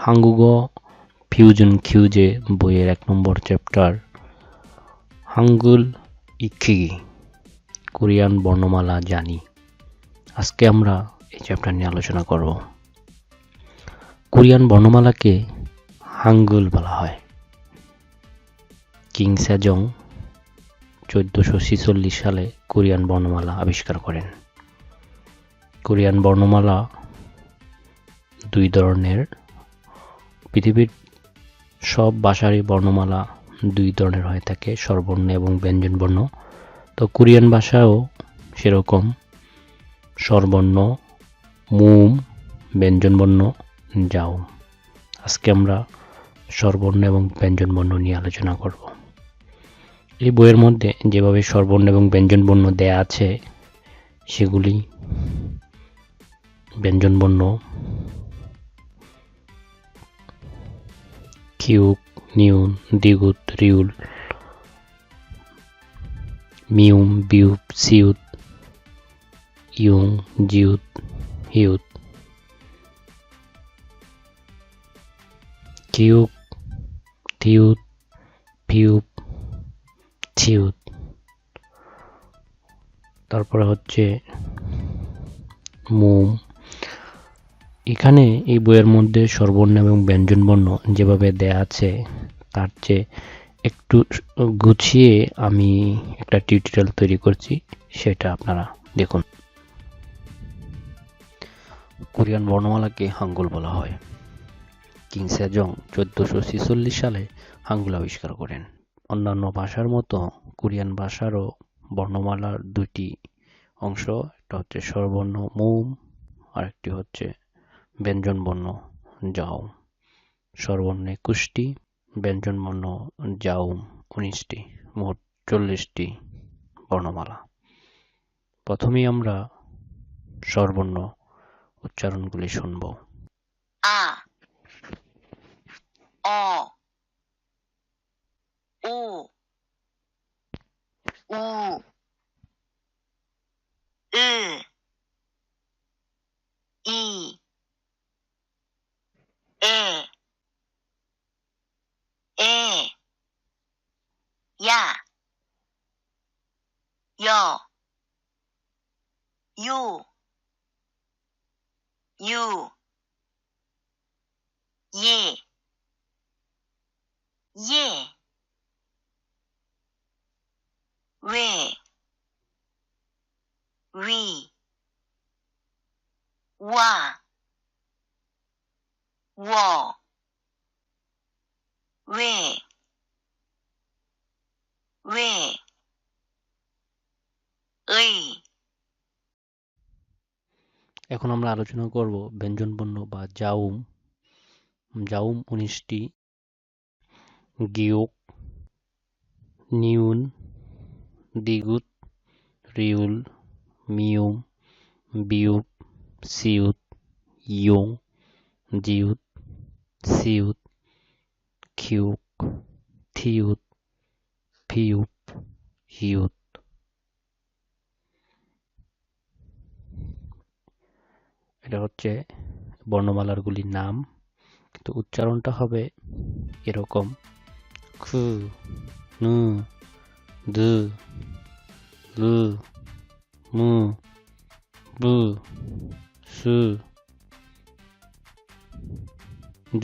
한국어 fusion কিউজে বইয়ের 1 নম্বর chapter হাঙ্গুল ইকিগি Korean বর্ণমালা জানি। আজকে আমরা এই চ্যাপ্টার নিয়ে আলোচনা করব। কোরিয়ান বর্ণমালাকে হাঙ্গুল বলা হয়। কিং সেজং 1446 সালে কোরিয়ান বর্ণমালা আবিষ্কার করেন। কোরিয়ান বর্ণমালা দুই ধরনের। পৃথিবীর সব ভাষারই বর্ণমালা দুই ধরনের হয়ে থাকে, স্বরবর্ণ এবং ব্যঞ্জনবর্ণ। তো কোরিয়ান ভাষাও সেরকম, স্বরবর্ণ মুম, ব্যঞ্জনবর্ণ যাও। আজকে আমরা স্বরবর্ণ এবং ব্যঞ্জনবর্ণ নিয়ে আলোচনা করব। এই বইয়ের মধ্যে যেভাবে স্বরবর্ণ এবং ব্যঞ্জনবর্ণ দেয়া আছে সেগুলি ব্যঞ্জনবর্ণ কিউক, নিউন, দ্বিগুত, রিউল, মিউম, বিউপ, সিউত, ইউং, জিউত, হিউত। কিউক, থিউত, ফিউপ, থিউত। তারপরে হচ্ছে মুম। এখানে এই বইয়ের মধ্যে স্বরবর্ণ এবং ব্যঞ্জনবর্ণ যেভাবে দেয়া আছে তার চেয়ে একটু গুছিয়ে আমি একটা টিউটোরিয়াল তৈরি করছি, সেটা আপনারা দেখুন। কোরিয়ান বর্ণমালাকে হাঙ্গুল বলা হয়। কিং সেজং 1446 সালে হাঙ্গুল আবিষ্কার করেন। অন্যান্য ভাষার মতো কোরিয়ান ভাষারও বর্ণমালার দুটি অংশ, একটা হচ্ছে স্বরবর্ণ মুম আর একটি হচ্ছে ব্যঞ্জনবর্ণ যাও। স্বরবর্ণ 21টি, ব্যঞ্জনবর্ণ যাও 19টি, মোট 40টি বর্ণমালা। প্রথমেই আমরা স্বরবর্ণ উচ্চারণগুলি শুনব। আ, অ, ও, উ, ই, এ, ইয়া, ইয়, ইউ, ইয়ে, রে, রি, ওয়া, ও, রে, এই। এখন আমরা আলোচনা করব ব্যঞ্জনবর্ণ বা জাউম। জাউম 19টি। গিউক, নিউন, দ্বিগুত, রিউল, মিউম, বিউপ, সিউত, ইয়ং, জিউত, সিউত, খিউক, থিউত, ফিউপ, হিউত। এটা হচ্ছে বর্ণমালারগুলির নাম, কিন্তু উচ্চারণটা হবে এরকম: খু, নু, দু, লু, মু, বু, সু,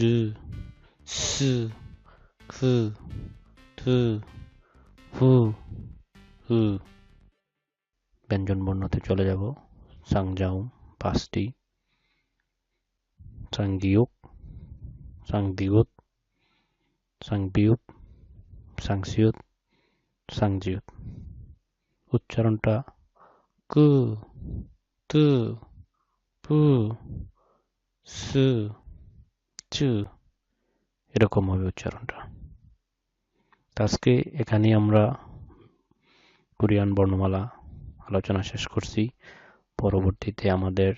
জু, সু, খু, থু, ফু, হু। ব্যঞ্জনবর্ণতে চলে যাব। সাংজাউম 5টি: সাংগিউক, সাংদিগুত, সাংবিউপ, সাংসিউত, সাংজিউত। উচ্চারণটা কু, তু, পু, সু, চু, এরকম হবে উচ্চারণটা। আজকে এখানেই আমরা কোরিয়ান বর্ণমালা আলোচনা শেষ করছি। পরবর্তীতে আমাদের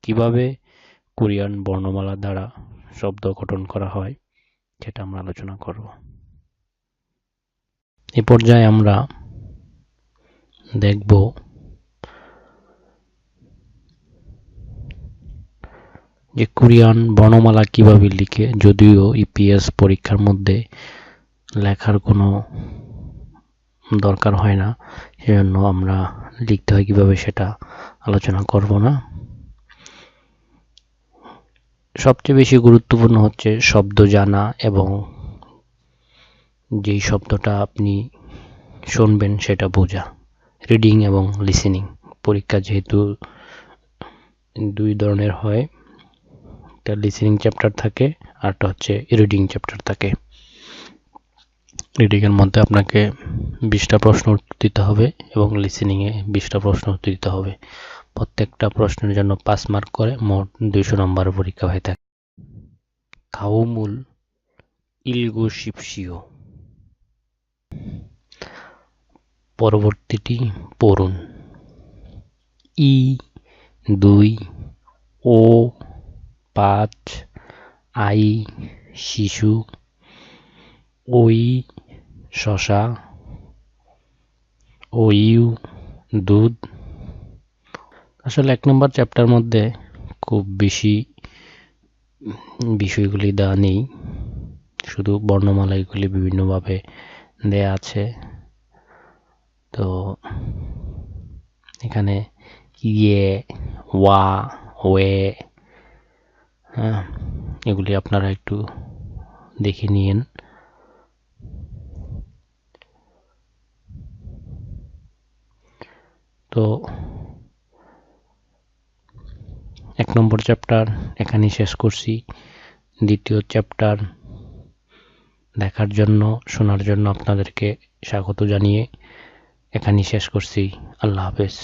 কিভাবে কোরিয়ান বর্ণমালা দ্বারা শব্দ গঠন করা হয় সেটা আমরা আলোচনা করব। এই পর্যায়ে আমরা দেখব যে কোরিয়ান বর্ণমালা কিভাবে লিখে, যদিও ইপিএস পরীক্ষার মধ্যে লেখার কোনো দরকার হয় না, সেজন্য আমরা লিখতে হয় কিভাবে সেটা আলোচনা করব না। সবচেয়ে বেশি গুরুত্বপূর্ণ হচ্ছে শব্দ জানা এবং যেই শব্দটা আপনি শুনবেন সেটা বোঝা। রিডিং এবং লিসেনিং পরীক্ষা যেহেতু দুই ধরনের হয়, একটা লিসেনিং চ্যাপ্টার থাকে আর একটা হচ্ছে রিডিং চ্যাপ্টার থাকে। রিডিংয়ের মধ্যে আপনাকে 20টা প্রশ্ন উত্তর দিতে হবে এবং লিসেনিংয়ে 20টা প্রশ্ন উত্তর দিতে হবে। প্রত্যেকটা প্রশ্নের জন্য 5 মার্ক করে মোট 200 নম্বরের পরীক্ষা হয়ে থাকে। খাউমুল ইলগুশিপসিও। পরবর্তীটি পড়ুন। ই 2, ও 5, আই শিশু, ওই শশা, ওইউ দুধ। আসলে 1 নম্বর চ্যাপ্টার মধ্যে খুব বেশি বিষয়গুলি দেওয়া নেই, শুধু বর্ণমালা এগুলি বিভিন্নভাবে দেয়া আছে। তো এখানে ইয়ে, ওয়া, ওয়ে, হ্যাঁ, এগুলি আপনারা একটু দেখে নিন। তো 1 নম্বর চ্যাপ্টার এখানেই শেষ করছি। দ্বিতীয় চ্যাপ্টার দেখার জন্য, শোনার জন্য আপনাদেরকে স্বাগত জানিয়ে এখানেই শেষ করছি। আল্লাহ হাফেজ।